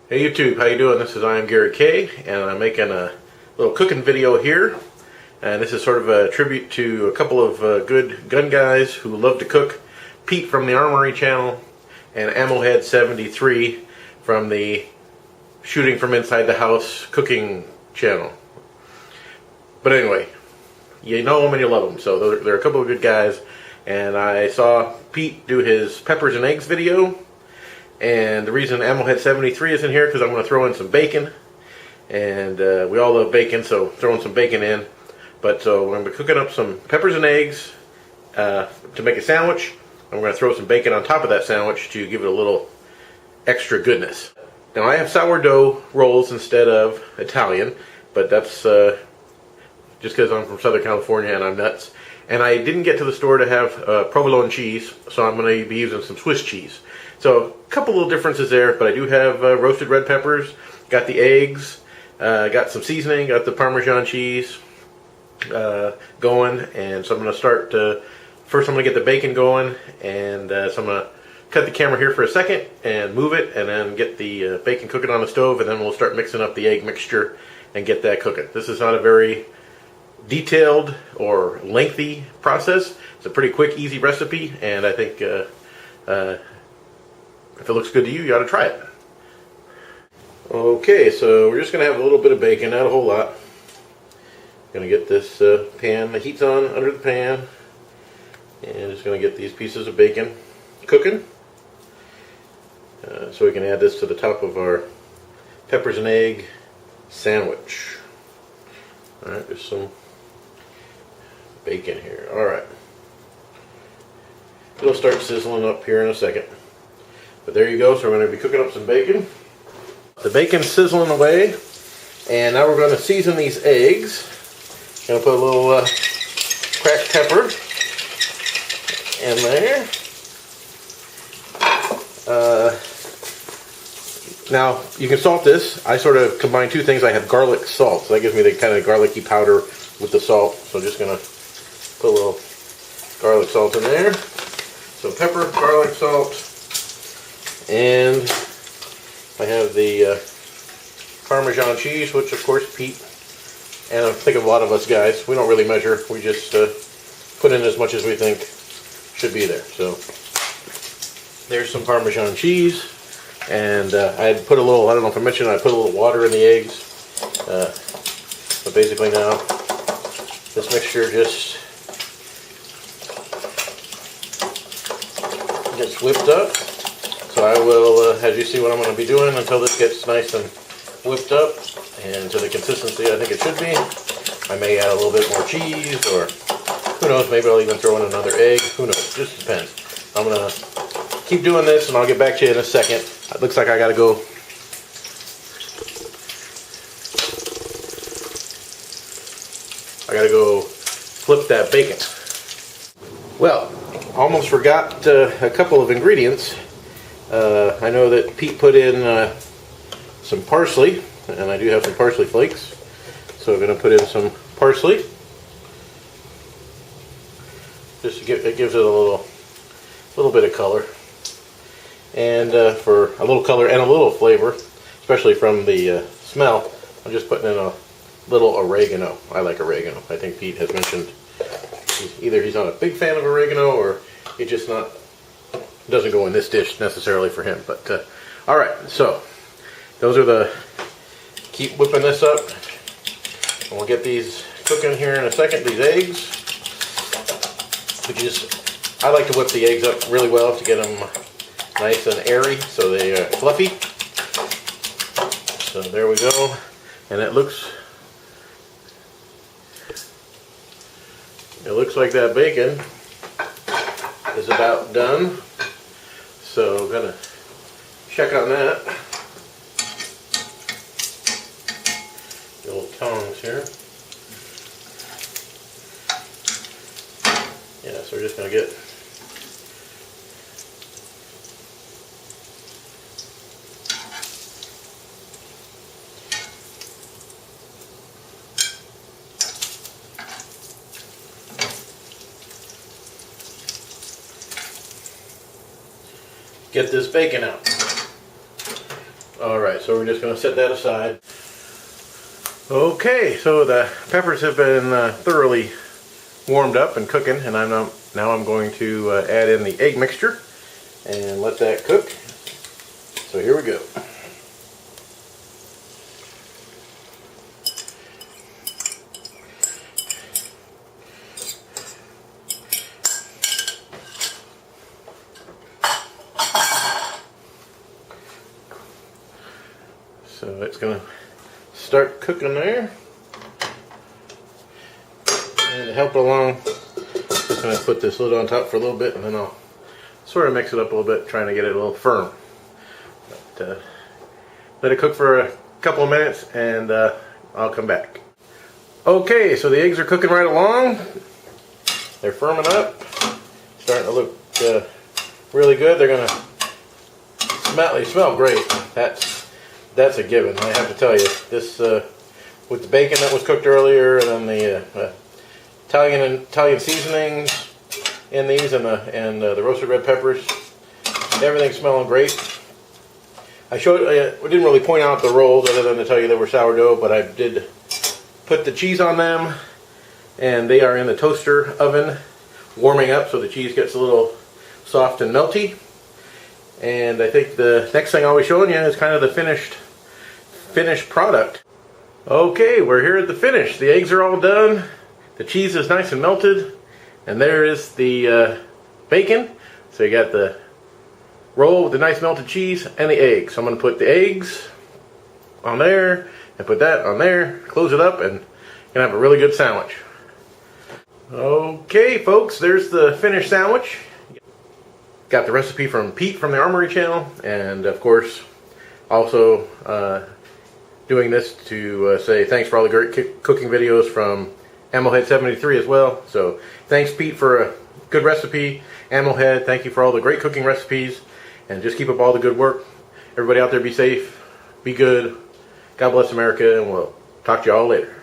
Hey YouTube, how you doing? This is imgaryk, and I'm making a little cooking video here. And this is sort of a tribute to a couple of good gun guys who love to cook. Pete from theArmorychannel and Ammohead73 from the Shooting from Inside the House cooking channel. But anyway, you know them and you love them, so they're a couple of good guys. And I saw Pete do his peppers and eggs video. And the reason Ammohead73 is in here because I'm going to throw in some bacon, and we all love bacon, so throwing some bacon in. But so I'm going to be cooking up some peppers and eggs to make a sandwich. I'm going to throw some bacon on top of that sandwich to give it a little extra goodness. Now I have sourdough rolls instead of Italian, but that's just because I'm from Southern California and I'm nuts. And I didn't get to the store to have provolone cheese, so I'm going to be using some Swiss cheese. So a couple little differences there, but I do have roasted red peppers, got the eggs, got some seasoning, got the Parmesan cheese going, and so I'm going to start, first I'm going to get the bacon going, and so I'm going to cut the camera here for a second and move it, and then get the bacon cooking on the stove, and then we'll start mixing up the egg mixture and get that cooking. This is not a very detailed or lengthy process. It's a pretty quick, easy recipe, and I think if it looks good to you, you ought to try it. Okay, so we're just going to have a little bit of bacon, not a whole lot. Going to get this pan, the heat's on under the pan, and just going to get these pieces of bacon cooking. So we can add this to the top of our peppers and egg sandwich. Alright, there's some bacon here. Alright. It'll start sizzling up here in a second. But there you go, so we're going to be cooking up some bacon. The bacon's sizzling away, and now we're going to season these eggs. Going to put a little cracked pepper in there. Now, you can salt this. I sort of combine two things. I have garlic salt, so that gives me the kind of garlicky powder with the salt. So I'm just going to put a little garlic salt in there. So pepper, garlic salt. And I have the Parmesan cheese, which of course Pete, and I think of a lot of us guys, we don't really measure, we just put in as much as we think should be there. So there's some Parmesan cheese, and I had put a little, I don't know if I mentioned, I put a little water in the eggs, but basically now this mixture just gets whipped up. So I will, as you see what I'm going to be doing until this gets nice and whipped up and to the consistency I think it should be. I may add a little bit more cheese, or who knows, maybe I'll even throw in another egg, who knows, just depends. I'm going to keep doing this and I'll get back to you in a second. It looks like I got to go flip that bacon. Well, almost forgot a couple of ingredients. I know that Pete put in some parsley, and I do have some parsley flakes, so I'm going to put in some parsley. Just to it gives it a little bit of color, and for a little color and a little flavor, especially from the smell, I'm just putting in a little oregano. I like oregano. I think Pete has mentioned either he's not a big fan of oregano, or he just not. Doesn't go in this dish necessarily for him, but all right. So those are the. Keep whipping this up, and we'll get these cooking here in a second. These eggs, I like to whip the eggs up really well to get them nice and airy, so they are fluffy. So there we go, and it looks like that bacon is about done. So I'm going to check on that. The little tongs here. Yeah, so we're just going to get this bacon out. Alright, so we're just going to set that aside. Okay, so the peppers have been thoroughly warmed up and cooking, and now I'm going to add in the egg mixture and let that cook. So here we go. So it's going to start cooking there. And to help it along, just going to put this lid on top for a little bit, and then I'll sort of mix it up a little bit, trying to get it a little firm. But, let it cook for a couple of minutes, and I'll come back. Okay, so the eggs are cooking right along. They're firming up, starting to look really good. They're going to they smell great. That's a given, I have to tell you. This with the bacon that was cooked earlier, and then the Italian seasonings in these, and the roasted red peppers, everything's smelling great. I didn't really point out the rolls other than to tell you they were sourdough, but I did put the cheese on them, and they are in the toaster oven warming up, so the cheese gets a little soft and melty. And I think the next thing I'll be showing you is kind of the finished product. Okay, we're here at the finish. The eggs are all done, the cheese is nice and melted, and there is the bacon. So you got the roll with the nice melted cheese and the eggs. So I'm going to put the eggs on there and put that on there, close it up, and you're going to have a really good sandwich. Okay folks, there's the finished sandwich. Got the recipe from Pete from the Armory channel, and of course also doing this to say thanks for all the great cooking videos from Ammohead73 as well. So thanks Pete for a good recipe. Ammohead, thank you for all the great cooking recipes, and just keep up all the good work. Everybody out there, be safe, be good, God bless America, and we'll talk to you all later.